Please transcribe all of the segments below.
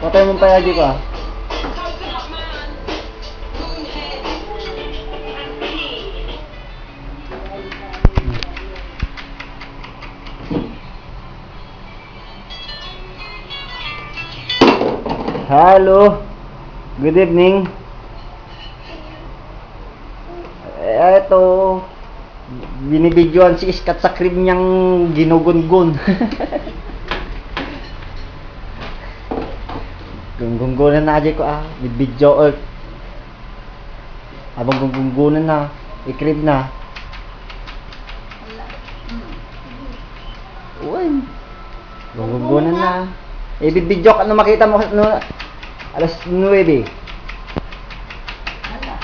Patay mo pa yaji ko ah. Hello. Good evening. Eto, binibidyoan si Iskat sa crib niyang ginugungun. Gunggungunan na aja ko ah, bibidyo abang gunggungunan na, ikrib na. Uy, gunggungunan na. Bibidyo ka na makita mo no, alas 9.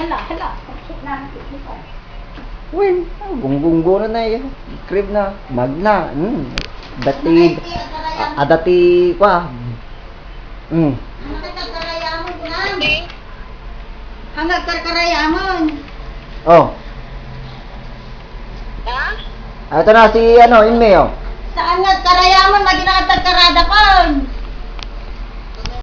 Hala. Uy, gunggungunan na yan. Ikrib na, magna. Dati, dati pa. Hanggang karkarayamon. Oh. Ha? Ito na si ano, Inme oh. Saan nga karayamon, maginatag karada pa.